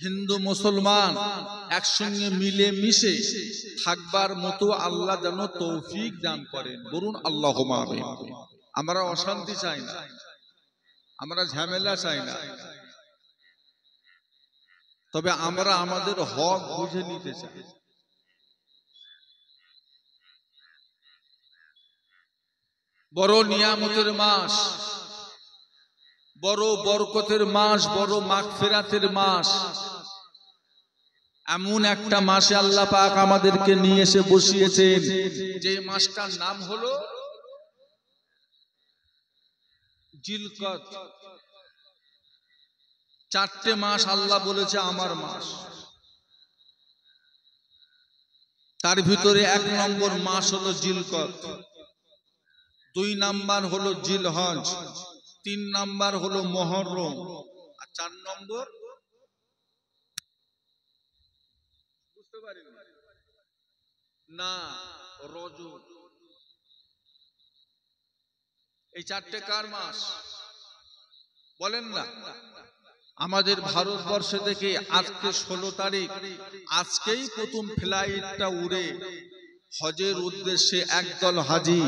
হিন্দু মুসলমান একসঙ্গে মিলে মিশে থাকবার মতো আল্লাহ যেন তৌফিক দান করেন, বলুন আল্লাহুম্মা আমিন। আমরা অশান্তি চাই না, আমরা ঝামেলা চাই না, তবে আমরা আমাদের হক বুঝে নিতে চাই। বড় নিয়ামতের মাস, বড় বরকতের মাস, বড় মাগফিরাতের মাস, এমন একটা মাসে আল্লাহ পাক আমাদেরকে নিয়ে এসে বসিয়েছেন, যে মাসটার নাম হলো জিলকদ। চারটে মাস আল্লাহ বলেছে আমার মাস, তার ভিতরে 1 নম্বর মাস হলো জিলকদ, 2 নাম্বার হলো জিলহজ, 3 নাম্বার হলো মুহররম, আর 4 নম্বর বুঝতে পারেন না রজব। এই চারটে কার মাস বলেন না? আমাদের ভারতবর্ষ থেকে আজকে 16 তারিখ, আজকেই প্রথম ফ্লাইটটা উড়ে হজের উদ্দেশ্যে একদল হাজি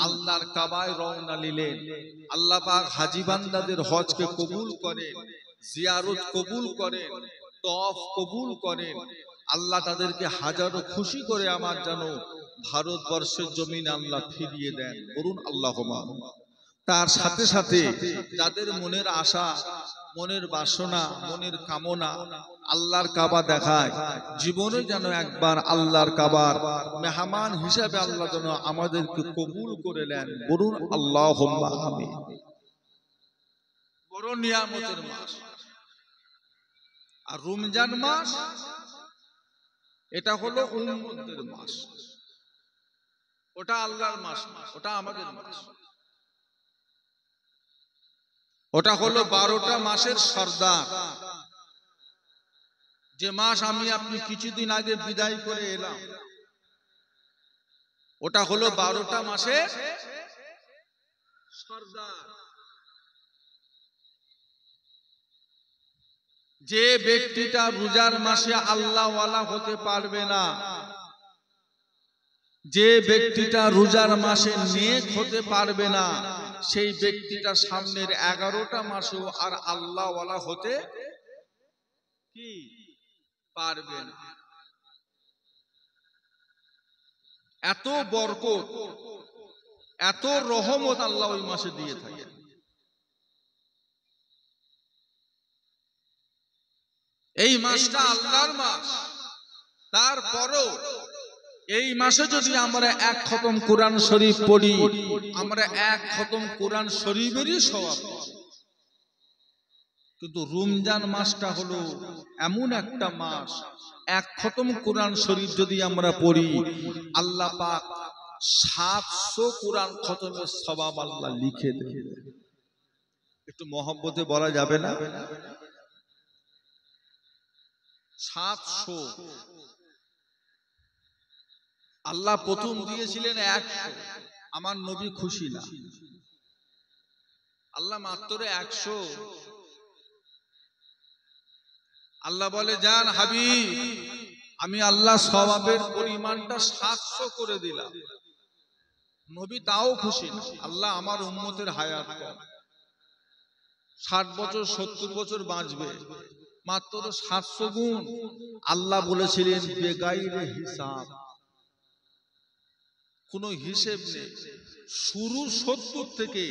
আল্লাহর কাবায় রওনা নিলেন। আল্লাহ পাক হাজি বান্দাদের হজকে কবুল করেন, জিয়ারত কবুল করেন, তওয়াফ কবুল করেন। আল্লাহ তাদেরকে হাজারো খুশি করে আমার যেন ভারতবর্ষের জমিন আল্লাহ ফিরিয়ে দেন, বলুন আল্লাহুম্মা। তার সাথে সাথে যাদের মনের আশা, মনের বাসনা, মনের কামনা আল্লাহর কাবা দেখায়, জীবনে যেন একবার আল্লাহর কাবার মেহমান হিসেবে আল্লাহ যেন আমাদেরকে কবুল করে নেন, বলুন আল্লাহুম্মা আমিন। বড় নিয়ামতের মাস। আর রমজান মাস, এটা হলো উম্মতের মাস, ওটা আল্লাহর মাস না, ওটা আমাদের মাস। ওটা হলো 12টা মাসের সর্দার, যে মাস আমি আপনি কিছুদিন আগে বিদায় করে এলাম, ওটা হলো 12টা মাসের সর্দার। যে ব্যক্তিটা রোজার মাসে আল্লাহওয়ালা হতে পারবে না, যে ব্যক্তিটা রোজার মাসে নেক হতে পারবে না, সেই ব্যক্তিটা সামনের 11টা মাসেও আর আল্লাহওয়ালা হতে কি পারবে না। এত বরকত, এত রহমত আল্লাহ ওই মাসে দিয়ে থাকে। এই মাসটা আল্লাহর মাস, তারপরও এই মাসে যদি আমরা 1 খতম কোরআন শরীফ পড়ি, আমরা 1 খতম কোরআন শরীফেরই সওয়াব পাবো। কিন্তু রমজান মাসটা হলো এমন একটা মাস, 1 খতম কোরআন শরীফ যদি আমরা পড়ি, আল্লাহ পাক 700 কোরআন খতমের সওয়াব আল্লাহ লিখে দেন। একটু মহব্বতে বলা যাবে না? 700। আল্লাহ প্রথম দিয়েছিলেন 100, আমার নবী খুশি না, আল্লাহ মাত্র 100। আল্লাহ বলে, যান হাবিব, আমি আল্লাহ সওয়াবের পরিমাণটা 700 করে দিলাম। নবী তাও খুশি না, আল্লাহ আমার উম্মতের হায়াত কম, 60 বছর 70 বছর বাঁচবে, মাত্র 700 গুণ। আল্লাহ বলেছিলেন বেগাইরে হিসাব, কোনো হিসেব নেই। শুরু 70 থেকে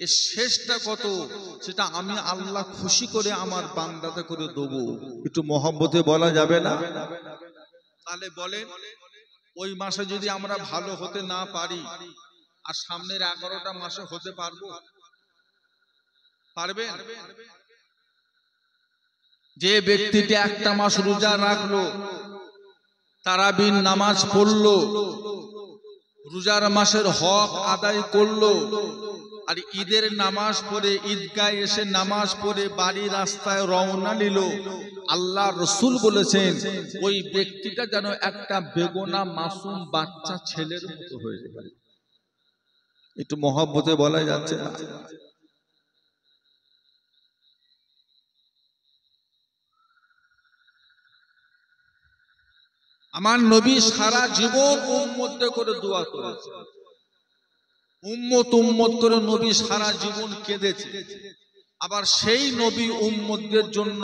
এর শেষটা কত, সেটা আমি আল্লাহ খুশি করে আমার বান্দাতে করে দেবো। একটু মহব্বতে বলা যাবে না? তাহলে বলেন, ওই মাসে যদি আমরা ভালো হতে না পারি, আর সামনের 11টা মাসে হতে পারবো? পারবেন? যে ব্যক্তিটি একটা মাস রোজা রাখলো, তারাবির নামাজ পড়লো, রোজার মাসের হক আদায় করলো, আর ঈদের নামাজ পড়ে ঈদগায় এসে নামাজ পড়ে বাড়ি রাস্তায় রওনা নিল, আল্লাহ রসুল বলেছেন ওই ব্যক্তিটা যেন একটা বেগুনা মাসুম বাচ্চা ছেলের মতো হয়ে যাবে। একটু মহব্বতে বলা যাচ্ছে না? আমার নবী সারা জীবন উম্মতদের করে দোয়া করেছে, উম্মত উম্মত করে নবী সারা জীবন কেঁদেছে। আবার সেই নবী উম্মতদের জন্য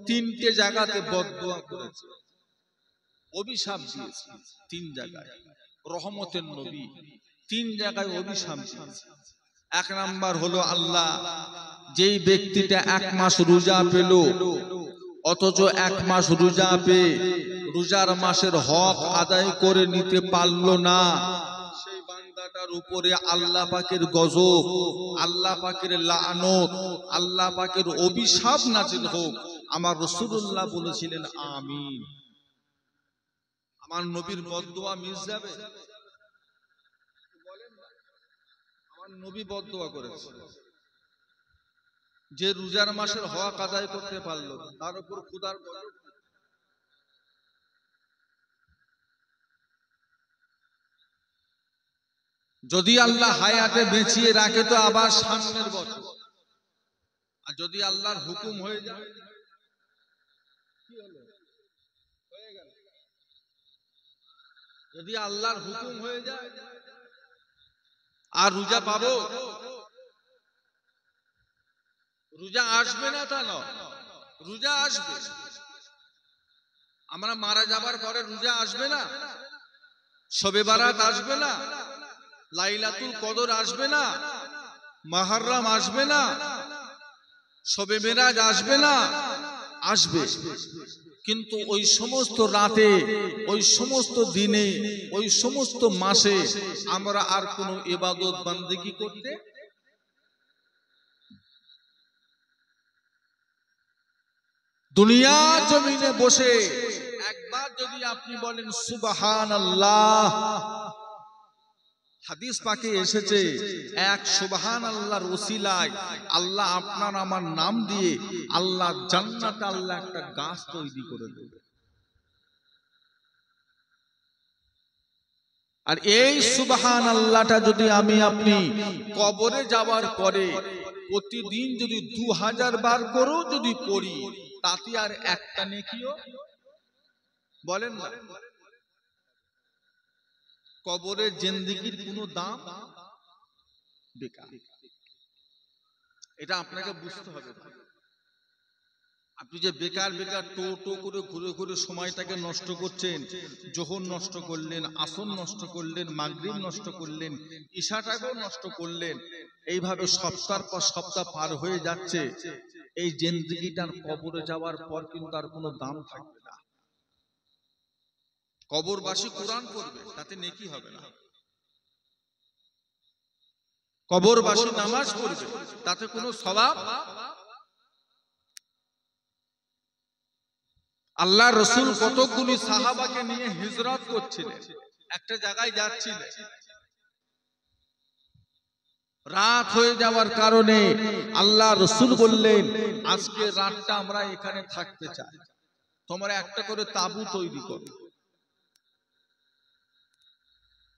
তিনটে জায়গাতে বদদোয়া করেছে, অভিশাপ দিয়েছে। তিন জায়গায় রহমতের নবী তিন জায়গায় অভিশাপ দিয়েছে। এক নাম্বার হলো, আল্লাহ যেই ব্যক্তিটা 1 মাস রোজা পেল, অথচ 1 মাস রোজা পেয়ে রোজার মাসের হক আদায় করে নিতে পারল না, সেই বান্দাটার উপরে আল্লাহ পাকের গজব, আল্লাহ পাকের লানত, আল্লাহ পাকের অভিশাপ নাযিল হোক। আমার রাসূলুল্লাহ বলেছিলেন আমিন। আমার নবীর বদদোয়া মিস যাবে? আমার নবী বদদোয়া করেছে, যে রোজার মাসের হক আদায় করতে পারল না, তার উপর খোদার গজব। যদি আল্লাহ হায়াতে বেঁচিয়ে রাখে তো আবার সামনের বছর, আর যদি আল্লাহর হুকুম হয়ে যায়, কি হলো, হয়ে গেল। যদি আল্লাহর হুকুম হয়ে যায় আর রোজা পাবো, রোজা আসবে না তা নয়, রোজা আসবে। আমরা মারা যাবার পরে রোজা আসবে না, শবে বারাত আসবে না, লাইলাতুল কদর আসবে না, মুহররম আসবে না, শবে মেরাজ আসবে না, আসবে। কিন্তু ওই সমস্ত রাতে, ওই সমস্ত দিনে, ওই সমস্ত মাসে আমরা আর কোনো ইবাদত বান্দেগি করতে, দুনিয়া জমিনে বসে একবার যদি আপনি বলেন সুবহানাল্লাহ, হাদিস পাকে এসেছে এক সুবহানাল্লাহর ওসিলায় আল্লাহ আপনার আমার নাম দিয়ে আল্লাহ জান্নাতে আল্লাহ একটা গাছ তৈরি করে দেবে। আর এই সুবহানাল্লাহটা যদি আমি আপনি কবরে যাওয়ার পরে প্রতিদিন যদি 2000 বার করেও যদি পড়ি, তাতে আর একটা নেকিও বলেন না। কবরের জিন্দেগির কোনো দাম বেকার, এটা আপনাকে বুঝতে হবে। আপনি যে বেকার বেকার টো টো করে ঘুরে ঘুরে সময়টাকে নষ্ট করছেন, যোহর নষ্ট করলেন, আসর নষ্ট করলেন, মাগরিব নষ্ট করলেন, ইশাটাকেও নষ্ট করলেন, এইভাবে সপ্তাহ পর সপ্তাহ পার হয়ে যাচ্ছে। এই জিন্দেগিটার কবরে যাওয়ার পর কিন্তু আর কোনো দাম থাকবে না। কবরবাসী কোরআন পড়বে, তাতে নেকি হবে না। কবরবাসী নামাজ পড়বে, তাতে কোনো সওয়াব। আল্লাহ রসুল কতগুলি সাহাবাকে নিয়ে হিজরত করছিলেন, একটা জায়গায় যাচ্ছিলেন, রাত হয়ে যাওয়ার কারণে আল্লাহ রসুল বললেন আজকে রাতটা আমরা এখানে থাকতে চাই, তোমরা একটা করে তাবু তৈরি করো।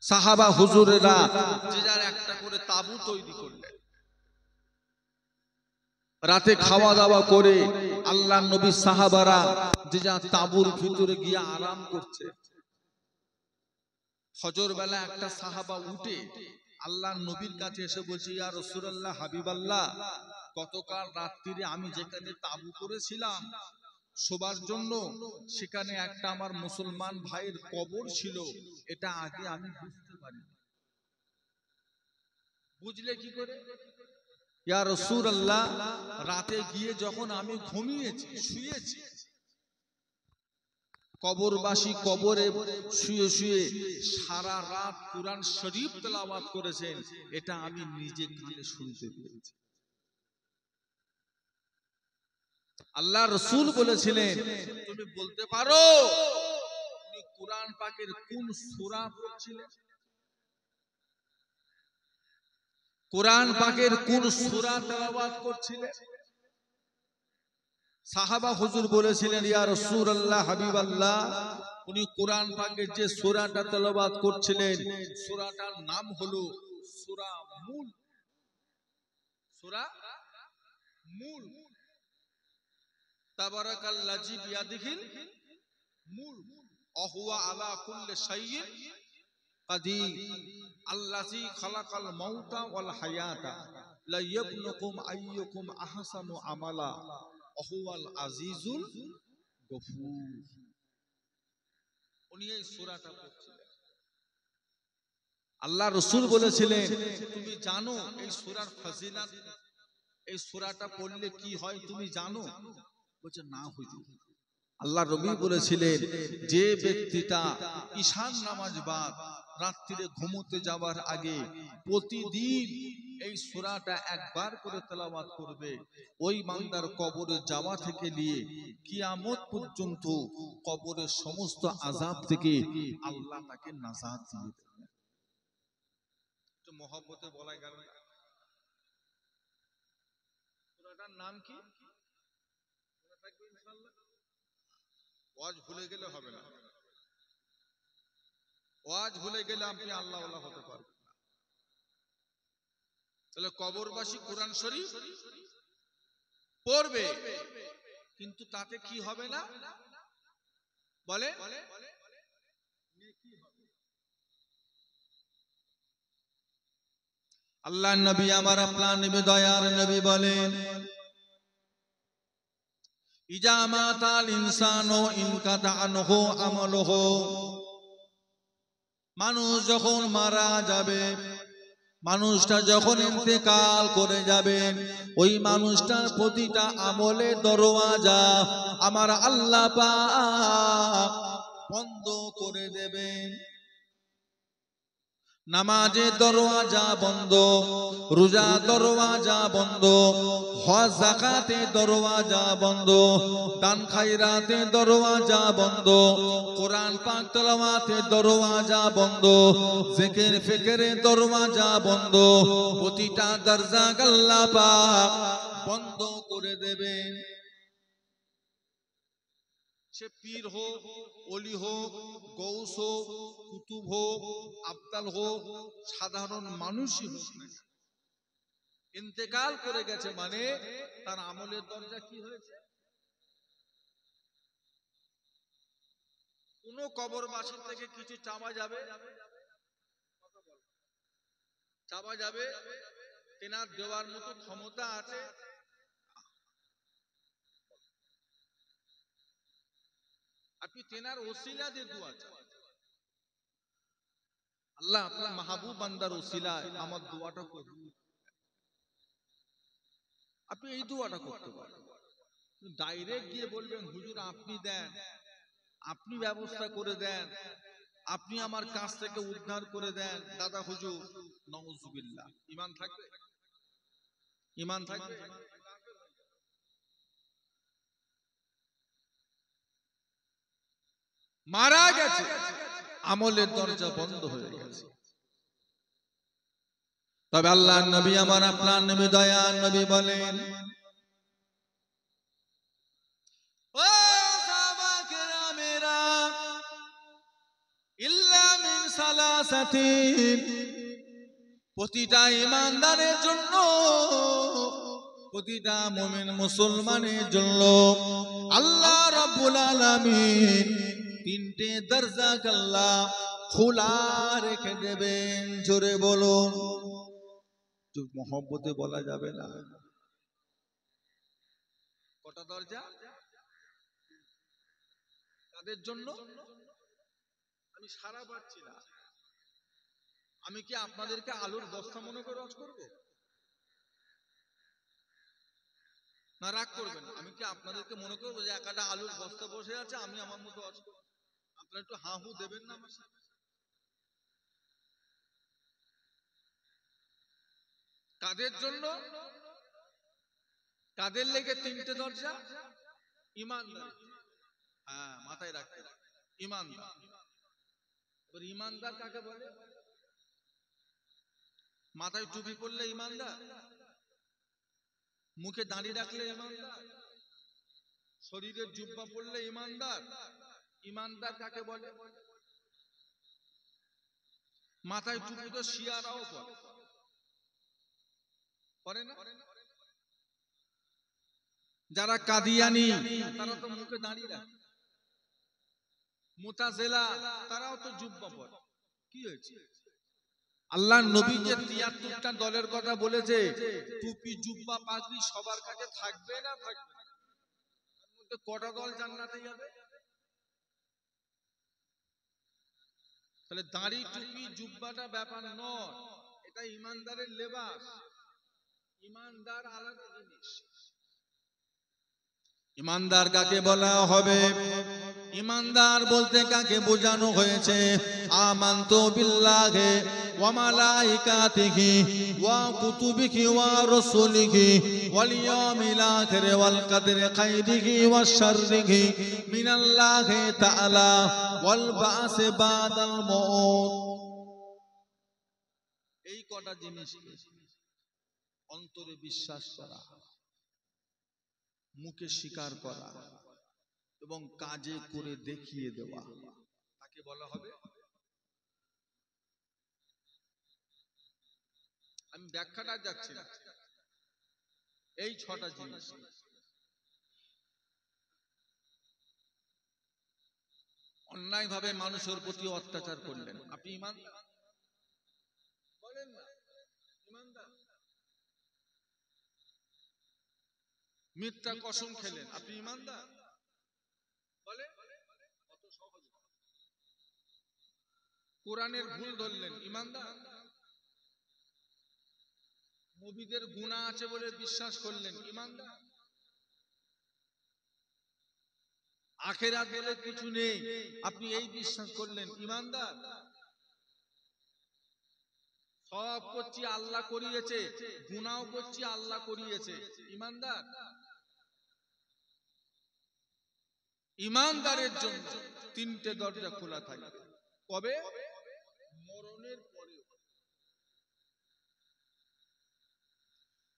সাহাবা হুজুরেরা যে যার একটা করে তাবু তৈরি করলেন। রাতে খাওয়া দাওয়া করে আল্লাহ নবী সাহাবারা যে যা তাবুর ভিতরে গিয়ে আরাম করছে। ফজর বেলা একটা সাহাবা উঠে আল্লাহ নবীর কাছে এসে বলছে, ইয়া রাসূলুল্লাহ, হাবিবাল্লাহ, গতকাল রাত্রিরে আমি যেখানে তাবু করেছিলাম শোবার জন্য, সেখানে একটা আমার মুসলমান ভাইয়ের কবর ছিল, এটা আগে আমি বুঝতে পারি। বুঝলে কি করে? ইয়া রাসূলুল্লাহ, রাতে গিয়ে যখন আমি ঘুমিয়েছি, শুয়েছি, কবরবাসী কবরে শুয়ে শুয়ে সারা রাত কুরআন শরীফ তেলাওয়াত করেছেন, এটা আমি নিজে কানে শুনতে পেয়েছি। আল্লাহ রাসূল বলেছিলেন, তুমি বলতে পারো তুমি কুরআন পাকের কোন সূরা পড়ছিলেন? কুরআন পাকের কোন সূরা তেলাওয়াত করছিলেন? সাহাবা হুজুর বলেছিলেন, ইয়া রাসূলুল্লাহ, হাবিবাল্লাহ, উনি কুরআন পাকের যে সূরাটা তেলাওয়াত করছিলেন, সূরাটার নাম হলো সূরা মুলক। সূরা মুলক। তাবারাকাল্লাযী বিয়াদিহিল মুলক। অহুয়া আলা কুল্লি শাইইন কাদির আল্লাযী খালাকাল মাউতা ওয়াল হায়াতা লায়াবলুকুম আইয়ুকুম আহসানু আমালা ওহুয়াল আজিজুল গফুর। উনি এই সূরাটা পড়ছিলেন। আল্লাহ রাসূল বলেছিলেন, তুমি জানো এই সূরার ফজিলত, এই সূরাটা পড়লে কি হয় তুমি জানো? বলছে না হুজুর। আল্লাহ নবী বলেছিলেন, যে ব্যক্তিটা ঈশান নামাজ বাদ রাত্রিরে ঘুমোতে যাওয়ার আগে প্রতিদিন এই সূরাটা একবার করে তেলাওয়াত করবে, ওই বান্দার কবরে যাওয়া থেকে নিয়ে কিয়ামত পর্যন্ত কবরের সমস্ত আযাব থেকে আল্লাহ তাকে নাজাত দিয়ে দেবেন। তো মহব্বতে বলা গেল না। সূরাটার নাম কি? মনে থাকবে ইনশাআল্লাহ? ওয়াজ ভুলে গেলে হবে না। ওয়াজ ভুলে গেলে আপনি আল্লাহ ওয়ালা হতে পারবেন না। তাহলে কবরবাসী কোরআন শরীফ পড়বে, কিন্তু তাতে কি হবে না বলে? আল্লাহ নবী আমার আপনার নবী দয়ার নবী বলেন, ইজা মাতাল ইনসানু ইনকাতা আনহু আমালুহু, মানুষ যখন মারা যাবে, মানুষটা যখন ইন্তেকাল করে যাবে, ওই মানুষটার প্রতিটা আমলে দরওয়াজা আমার আল্লাহ পাক বন্ধ করে দেবেন। নামাজের দরওয়াজা বন্ধ, রোজা দরওয়াজা বন্ধ, হজ যাকাতের দরওয়াজা বন্ধ, দান খায়রাতের দরওয়াজা বন্ধ, কোরআন পাক তেলাওয়াতের দরওয়াজা বন্ধ, জিকির ফিকিরের দরওয়াজা বন্ধ, প্রতিটা দরজা আল্লাহ পাক বন্ধ করে দেবেন। সে পীর হোক, ওলি হোক, গৌস হোক, কুতুব হোক, আবদাল হোক, সাধারণ মানুষই হোক না, ইন্তেকাল করে গেছে মানে তার আমলের দরজা কি হয়েছে? কোন কবরবাসী থেকে কিছু চাওয়া যাবে? চাওয়া যাবে? তেনার দেওয়ার মতো ক্ষমতা আছে? আপনি তেনার ওসিলা দিয়ে দোয়া চান, আল্লাহ আপনার মাহবুব বান্দার ওসিলায় আমার দোয়াটা করুন, আপনি এই দোয়াটা করতে পারেন। ডাইরেক্ট গিয়ে বলবেন হুজুর আপনি দেন, আপনি ব্যবস্থা করে দেন, আপনি আমার কাছ থেকে উদ্ধার করে দেন, দাদা হুজুর, নাউজুবিল্লাহ। ঈমান থাকবে? ঈমান থাকবে? মারা গেছে, আমলের দরজা বন্ধ হয়ে গেছে। তবে আল্লাহর নবী আমার আপনার নবী দয়ার নবী বলেন, ও সাহাবা কেরামেরা, ইল্লা মিন সালাসাতিন, প্রতিটা ঈমানদারের জন্য, প্রতিটা মুমিন মুসলমানের জন্য আল্লাহ রাব্বুল আলামিন তিনটে দরজা আল্লাহ খোলা রেখে দেবেন। জোরে বলুন, মহব্বতে বলা যাবে না। কটা দরজা? তাদের জন্য আমি সারা পাচ্ছি না। আমি কি আপনাদেরকে আলুর বস্তা মনে করে ওয়াজ করব? না রাগ করবেন? আমি কি আপনাদেরকে মনে করবো যে একটা আলুর বস্তা বসে আছে, আমি আমার মতো ওয়াজ করব? আপনারা একটু হা হু দেবেন না আমার সাথে? কাদের জন্য? কাদের লেগে তিনটে দরজা? ঈমানদার। হ্যাঁ, মাথায় রাখতে হবে, ঈমানদার। ঈমানদার কাকে বলে? মাথায় টুপি পরলে ঈমানদার, মুখে দাড়ি রাখলে ঈমানদার, শরীরে জুব্বা পরলে ঈমানদার। ঈমানদার কাকে বলে? মাথায় টুপি তো শিয়ারাও পরে না? যারা কাদিয়ানি তারা তো মুখে দাঁড়িয়ে রাখে। মুতাজিলা তারাও তো জুব্বা পরে। কি হয়েছে? আল্লাহ নবী যে ৭৩টা দলের কথা বলেছে, টুপি জুব্বা পাগড়ি সবার কাছে থাকবে না থাকবে না? তার মধ্যে কটা দল জান্নাতে যাবে? তাহলে দাড়ি টুপি জুব্বাটা ব্যাপার নয়, এটা ইমানদারের লেবাস। ইমানদার আলাদা জিনিস। ইমানদার কাকে বলা হবে? ইমানদার বলতে কাকে বোঝানো হয়েছে? আমানতু বিল্লাহি ওয়া মালাইকাতিহি ওয়া কুতুবিহি ওয়া রাসূলিহি ওয়াল ইয়াউমিল আখির ওয়াল কদরি খাইরিহি ওয়া শাররিহি মিনাল্লাহি তাআলা ওয়াল বা'স বাদাল মউত। এই কটা জিনিস অন্তরে বিশ্বাস করা, মুখে স্বীকার করা এবং কাজে করে দেখিয়ে দেওয়া, তাকে বলা হবে। আমি ব্যাখ্যাটা যাচ্ছি না। এই ৬টা জিনিস। অন্যায় ভাবে মানুষের প্রতি অত্যাচার করলেন, আপনি ইমানদার? বলেন না ইমানদার? মিথ্যা কসম খেলেন, আপনি ইমানদার? বলেন। কত সহজ। কোরআনের ভুল ধরলেন, ইমানদার? নবীদের গুনাহ আছে বলে বিশ্বাস করলেন, ইমানদার? আখিরাত বলে কিছু নেই, আপনি এই বিশ্বাস করলেন, ইমানদার? সব করছি আল্লাহ করিয়েছে, গুনাহও করছি আল্লাহ করিয়েছে, ইমানদার? ইমানদারের জন্য ৩টে দরজা খোলা থাকে। কবে? মরণের পরে।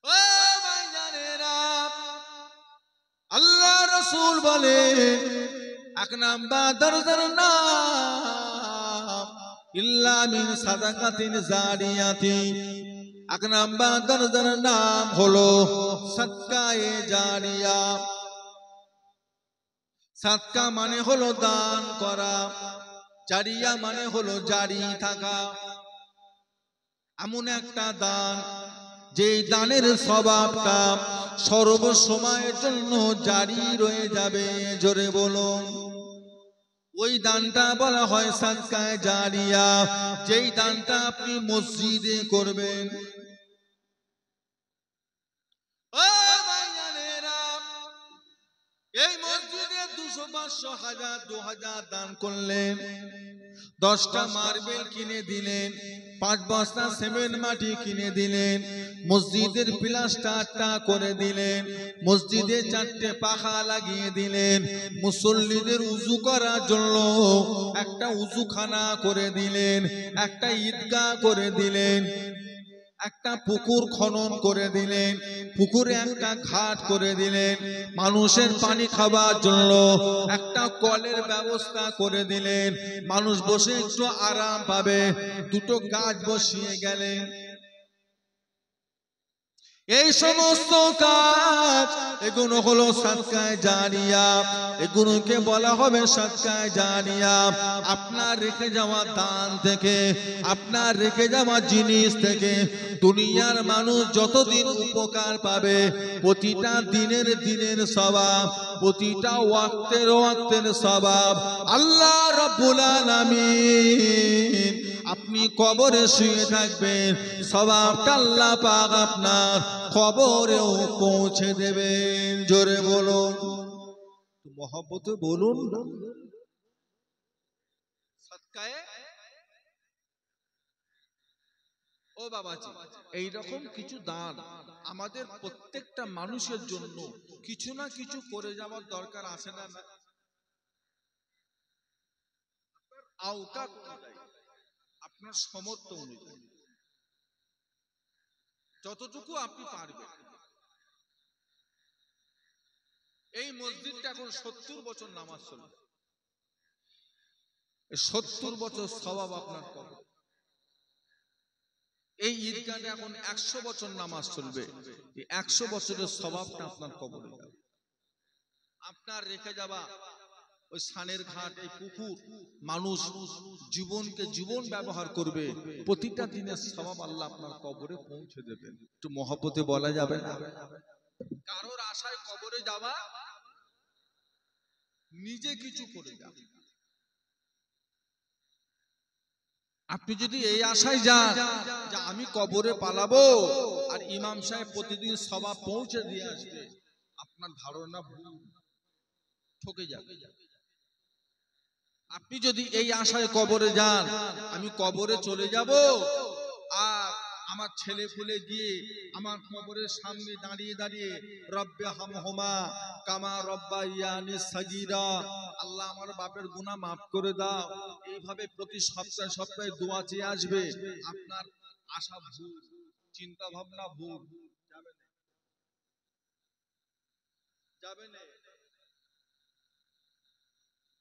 ও ভাইজানেরা, আল্লাহ রাসূল বলে ১ নাম্বার দরজার নাম ইল্লা মিন সাদাকাতিন জারিয়াতি। ১ নাম্বার দরজার নাম হলো সাদকায়ে জারিয়া। সাদকা মানে হলো দান করা, জারিয়া মানে হলো জারি থাকা। এমন একটা দান যেই দানের স্বভাবটা সর্বসময়ের জন্য জারি রয়ে যাবে। জোরে বলুন। ওই দানটা বলা হয় সাদকায়ে জারিয়া, যেই দানটা আপনি মসজিদে করবেন। ও ভাইজানেরা, এই মসজিদে ২০০, ৫০০, ১০০০, ২০০০ দান করলেন, ১০টা মার্বেল কিনে দিলেন, ৫ বস্তা সিমেন্ট মাটি কিনে দিলেন, মসজিদের প্লাস্টারটা করে দিলেন, মসজিদে ৪টে পাখা লাগিয়ে দিলেন, মুসল্লিদের উযু করার জন্য একটা উযুখানা করে দিলেন, একটা ঈদগাহ করে দিলেন, একটা পুকুর খনন করে দিলেন, পুকুরে একটা ঘাট করে দিলেন, মানুষের পানি খাওয়ার জন্য একটা কলের ব্যবস্থা করে দিলেন, মানুষ বসে একটু আরাম পাবে, 2টো গাছ বসিয়ে গেলেন। এই সমস্ত কাজ, এগুলো হলো সাদকায়ে জারিয়া। এগুলোকে বলা হবে সাদকায়ে জারিয়া। আপনার রেখে যাওয়া দান থেকে, আপনার রেখে যাওয়া জিনিস থেকে দুনিয়ার মানুষ যতদিন উপকার পাবে, প্রতিটা দিনের সওয়াব, প্রতিটা ওয়াক্তের সওয়াব আল্লাহ রাব্বুল আলামিন, আপনি কবরে শুয়ে থাকবেন, সওয়াবটা আল্লাহ পাক আপনার কবরেও পৌঁছে দেবেন। জোরে বলুন, মহব্বতে বলুন না। সাদকায়ে ও বাবাজি, এইরকম কিছু দান আমাদের প্রত্যেকটা মানুষের জন্য কিছু না কিছু করে যাওয়ার দরকার আছে না? আওকাত অনুযায়ী, আপনার সামর্থ্য অনুযায়ী যতটুকু আপনি পারবেন। এই মসজিদটা এখন ৭০ বছর নামাজ চলবে, ৭০ বছর সওয়াব আপনার পাবে। এই ঈদগাহটা এখন ১০০ বছর নামাজ চলবে, ১০০ বছরের সওয়াবটা আপনার কবরে যাবে। আপনার রেখে যাওয়া ওই স্নানের ঘাট, এই পুকুর, মানুষ জীবনকে জীবন ব্যবহার করবে, প্রতিটা দিনের সওয়াব আল্লাহ আপনার কবরে পৌঁছে দেবেন। একটু মহব্বতে বলা যাবে না? কারোর আশায় কবরে যাওয়া, নিজে কিছু করে যাবে। আপনি যদি এই আশায় যান যে আমি কবরে পালাবো আর ইমাম সাহেব প্রতিদিন সওয়াব পৌঁছে দিয়ে আসবে, আপনার ধারণা ভুল, ঠকে যাবে। আপনি যদি এই আশায় কবরে যান, আমি কবরে চলে যাব আর আমার ছেলে পুলে গিয়ে আমার কবরের সামনে দাঁড়িয়ে দাঁড়িয়ে রব্বে হামহুমা কামা রব্বায়ানি সাগীরা, আল্লাহ আমার বাপের গুনাহ মাফ করে দাও, এইভাবে প্রতি সপ্তাহে সপ্তাহে দোয়া চেয়ে আসবে, আপনার আশা ভুল, চিন্তা ভাবনা ভুল, যাবে না, যাবে না।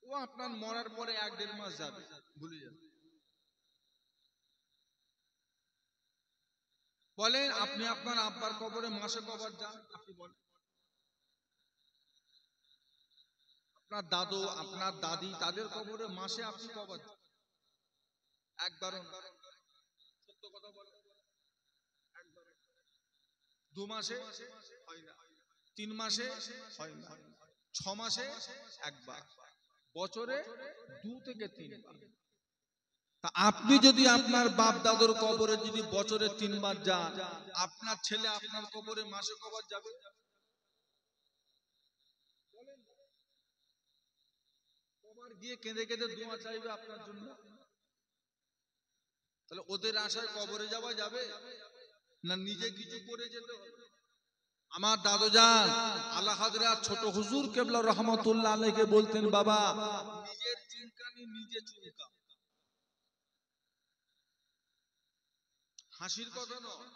ও আপনার মরার পরে 1-1.5 মাস যাবে, ভুলে যাবে। বলেন আপনি আপনার আব্বার কবরে মাসে কবার যান? আপনি বলেন। আপনার দাদু, আপনার দাদি, তাদের কবরে মাসে আপনি কবার যান? একবারও না। সত্য কথা বলেন, 2 মাসে হয় না, 3 মাসে হয় না, 6 মাসে একবার, বছরে 2 থেকে 3 বার। তা আপনি যদি আপনার বাপ দাদুর কবরে যদি বছরে 3 বার যান, আপনার ছেলে আপনার কবরে মাসে কবার যাবে? কবার গিয়ে কেঁদে কেঁদে দোয়া চাইবে আপনার জন্য? তাহলে ওদের আশায় কবরে যাওয়া যাবে না, নিজে কিছু করে যেতে হবে? আমার দাদু জান আলা হযরত ছোট হুজুর কেবলা রহমাতুল্লাহ আলাইহি বলতেন, বাবা নিজের চুলকানি নিজে চুলকা। হাসির কথা নয়,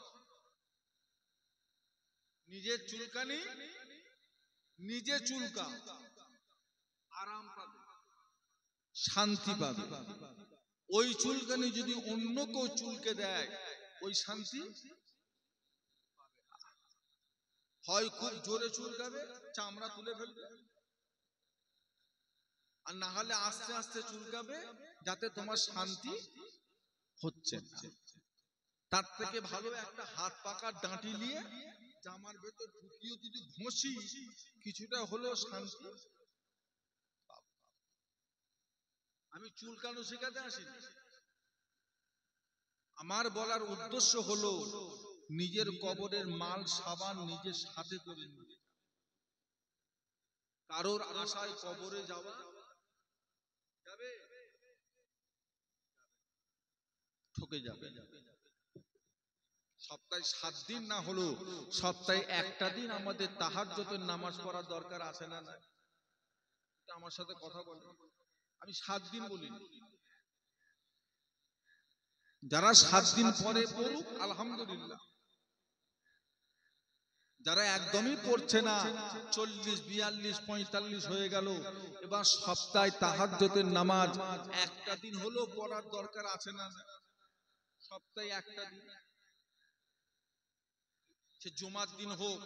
নিজের চুলকানি নিজে চুলকা, আরাম পাবে, শান্তি পাবে। ওই চুলকানি যদি অন্য কেউ চুলকে দেয়, ওই শান্তি হয় খুব জোরে চুলকাবে, চামড়া তুলে ফেলবে, আর না হলে আস্তে আস্তে চুলকাবে, যাতে তোমার শান্তি হচ্ছে না। তার থেকে ভালো একটা হাত পাকার ডাঁটি নিয়ে জামার ভেতর ঢুকিয়ে যদি ঘষি, কিছুটা হলেও শান্তি। আমি চুলকানো শেখাতে আসিনি, আমার বলার উদ্দেশ্য হলো নিজের কবরের মাল সাবান নিজের সাথে করে নিয়ে, কারোর আশায় কবরে যাওয়া যাবে, ঠকে যাবে। সপ্তাহে 7 দিন না হলো সপ্তাহে একটা দিন আমাদের তাহাজ্জুদের নামাজ পড়ার দরকার আছে না? না, আমার সাথে কথা বলেন। আমি 7 দিন বলিনি, যারা 7 দিন পরে পড়ুক আলহামদুলিল্লাহ, যারা একদমই পড়ছে না 40, 42, 45 হয়ে গেল, এবার সপ্তাহে তাহাজ্জুদের নামাজ একটা দিন হলো পড়ার দরকার আছে না? সপ্তাহে একটা দিন, সে জুমার দিন হোক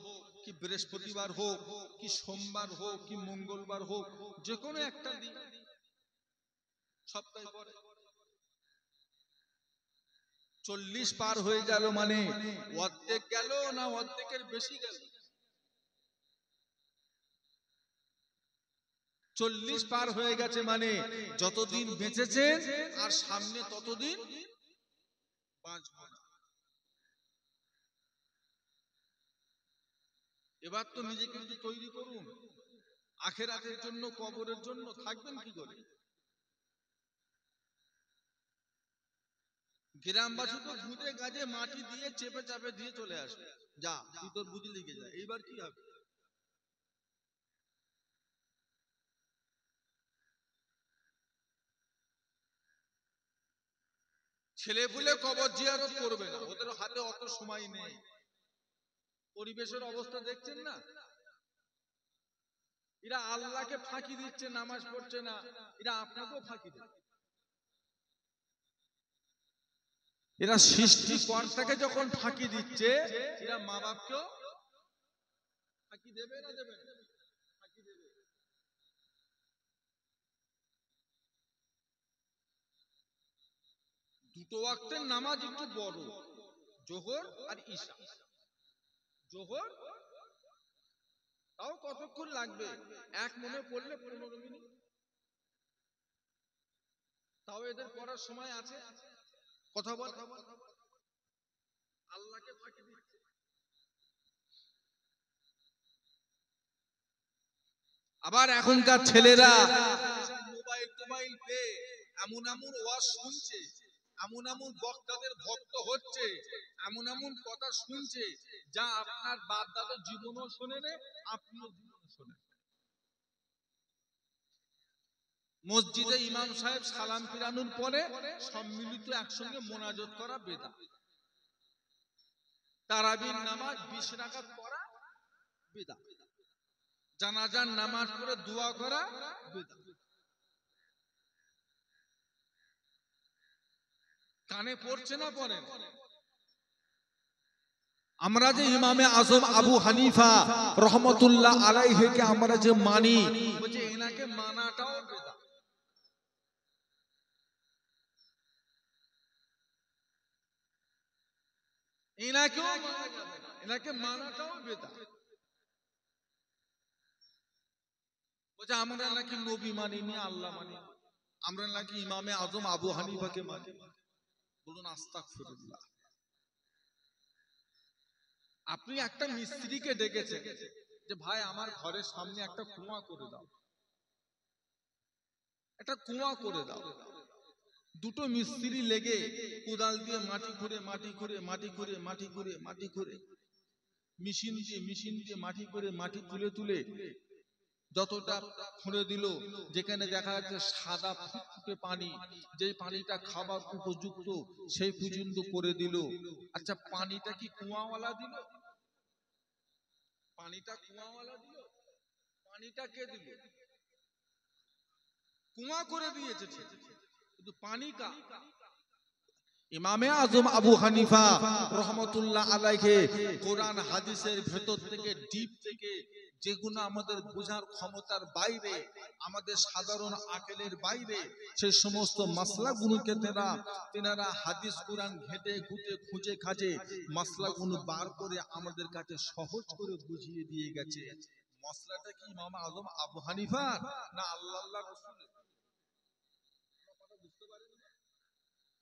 কি বৃহস্পতিবার হোক কি সোমবার হোক কি মঙ্গলবার হোক, যে কোনো একটা দিন সপ্তাহে পরে। 40 পার হয়ে গেল মানে অর্ধেক গেল না অর্ধেকের বেশি গেল? 40 পার হয়ে গেছে মানে যতদিন বেঁচেছেন আর সামনে ততদিন বাঁচব না। এবার তো নিজেকে একটু তৈরি করুন আখিরাতের জন্য, কবরের জন্য। থাকবেন কি করে? গ্রামবাসী তো খুঁজে গাজে মাটি দিয়ে চেপে চাপে দিয়ে চলে আসবে, যা তুই তোর বুঝি লিখে যা। এইবার কি হবে? ছেলে পুলে কবর জিয়ারত করবে না, ওদের হাতে অত সময় নেই। পরিবেশের অবস্থা দেখছেন না, এরা আল্লাহকে ফাঁকি দিচ্ছে, নামাজ পড়ছে না, এরা আপনাকেও ফাঁকি দেবে। এরা সৃষ্টিকর্তাকে যখন ফাঁকি দিচ্ছে, এরা মা বাপকেও ফাঁকি দেবে না? দেবে না? ফাঁকি দেবে। দুটো ওয়াক্তের নামাজ একটু বড়, জোহর আর ঈশা। জোহর তাও কতক্ষণ লাগবে, এক মনে পড়লে 15 মিনিট, তাও এদের পড়ার সময় আছে। কথা বল, আল্লাহকে ফাঁকি দিচ্ছে। আবার এখনকার ছেলেরা মোবাইল টোবাইল পেয়ে এমন এমন ওয়াজ শুনছে, এমন এমন বক্তাদের ভক্ত হচ্ছে, এমন এমন কথা শুনছে যা আপনার বাপ দাদার জীবনও শোনেন, আপনিও জীবনও শোনেন। মসজিদে ইমাম সাহেব সালাম ফিরানোর পরে সম্মিলিত একসঙ্গে মোনাজাত করা বেদাত। তারাবির নামাজ 20 রাকাত পড়া বেদাত। জানাজার নামাজ পড়ে দোয়া করা বেদাত। কানে পড়ছে না পড়েন? আমরা যে ইমামে আজম আবু হানিফা রহমতুল্লাহ আলাইহিকে আমরা যে মানি, বলছে এনাকে মানাটাও বেদাত। এনাকেও মানা যাবে না, এনাকে মানাটাও বেদাত। বলছে আমরা নাকি নবী মানিনি, আল্লাহ মানি, আমরা নাকি ইমামে আজম আবু হানিফাকে মানি। বলুন আস্তাগফিরুল্লাহ। আপনি একটা মিস্ত্রিকে ডেকেছেন যে ভাই আমার ঘরের সামনে একটা কুয়া করে দাও, একটা কুয়া করে দাও। দুটো মিস্ত্রি লেগে কোদাল দিয়ে মাটি খুঁড়ে মাটি খুঁড়ে মাটি খুঁড়ে মাটি খুঁড়ে মাটি খুঁড়ে মেশিন দিয়ে মাটি করে মাটি তুলে তুলে যতটা খুঁড়ে দিল, যেখানে দেখা যাচ্ছে সাদা ফুটফুটে পানি, যে পানিটা খাবার উপযুক্ত সেই পর্যন্ত করে দিল। আচ্ছা পানিটা কি কুয়াওয়ালা দিল? পানিটা কুয়াওয়ালা দিল? পানিটা কে দিল? কুয়া করে দিয়েছে ঠিক, কিন্তু পানি কা? ইমামে আজম আবু হানিফা রহমতুল্লাহ আলাইহি কোরআন হাদিসের ভেতর থেকে ডিপ থেকে যেগুলো আমাদের বোঝার ক্ষমতার বাইরে, আমাদের সাধারণ আকলের বাইরে, সেই সমস্ত মাসলাগুলোকে তেনারা হাদিস কোরআন ঘেটে ঘুটে খুঁজে খাজে মাসলাগুলো বার করে আমাদের কাছে সহজ করে বুঝিয়ে দিয়ে গেছে। মসলাটা কি ইমাম আজম আবু হানিফা না আল্লাহ রাসূলের?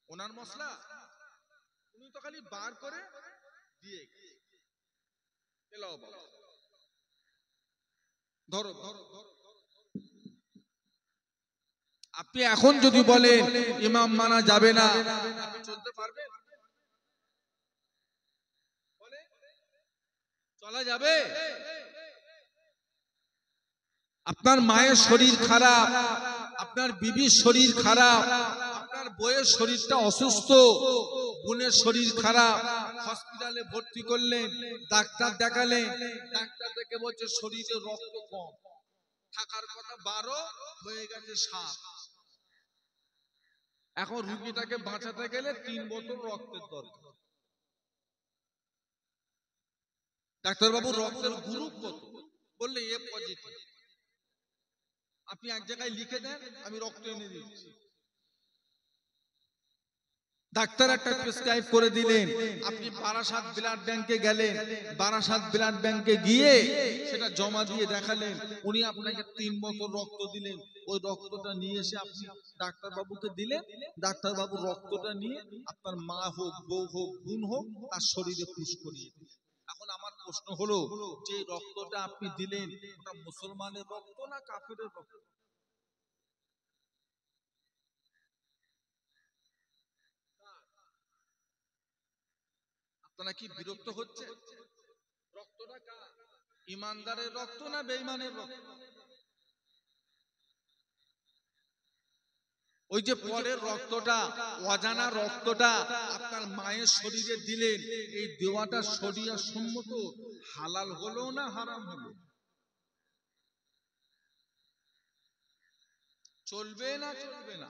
ওনার মসলা উনি তো খালি বার করে দিয়ে এলাও বাবা ধরো ধরো। আপনি এখন যদি বলেন ইমাম মানা যাবে না, আপনি চলতে পারবেন? বলে চলা যাবে? আপনার মায়ের শরীর খারাপ, আপনার বিবির শরীর খারাপ, আপনার বউয়ের শরীরটা অসুস্থ, বোনের শরীর খারাপ, হসপিটালে ভর্তি করলেন, ডাক্তার দেখালেন, ডাক্তার দেখে বলছে শরীরে রক্ত কম, থাকার কথা 12 হয়ে গেছে 7। এখন রোগীটাকে বাঁচাতে গেলে 3 বোতল রক্তের দরকার। ডাক্তারবাবু রক্তের গ্রুপ কত? বললে এ পজিটিভ। আপনি এক জায়গায় লিখে দেন, আমি রক্ত এনে দিচ্ছি। ডাক্তার একটা প্রেসক্রাইব করে দিলেন, আপনি বারাসাত ব্লাড ব্যাংকে গেলেন, বারাসাত ব্লাড ব্যাংকে গিয়ে সেটা জমা দিয়ে দেখালেন, উনি আপনাকে 3 বোতল রক্ত দিলেন। ওই রক্তটা নিয়ে এসে আপনি ডাক্তারবাবুকে দিলেন, ডাক্তারবাবু রক্তটা নিয়ে আপনার মা হোক, বউ হোক, বোন হোক, তার শরীরে পুশ করিয়ে দিলেন। এখন আমার প্রশ্ন হলো, যে রক্তটা আপনি দিলেন ওটা মুসলমানের রক্ত না কাফেরের রক্ত? আপনারা কি বিরক্ত হচ্ছে? রক্তটা কার? ইমানদারের রক্ত না বেঈমানের রক্ত? ওই যে পরের রক্তটা, অজানা রক্তটা আপনার মায়ের শরীরে দিলেন, এই দেওয়াটা শরীয়ত সম্মত হালাল হলো না হারাম হলো? চলবে না চলবে না?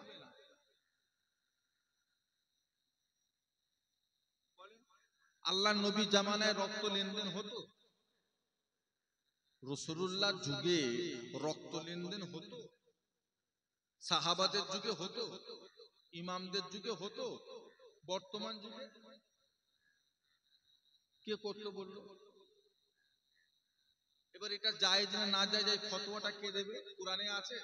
আল্লাহ নবী জামানায় রক্ত লেনদেন হতো? রাসূলুল্লাহ যুগে রক্ত লেনদেন হতো? সাহাবাদের যুগে হতো? ইমামদের যুগে হতো? বর্তমান যুগে কে করতে বললো? এবার এটা জায়েজ না না জায়েজ এই ফতোয়াটা কে দেবে? কোরআনে আছে?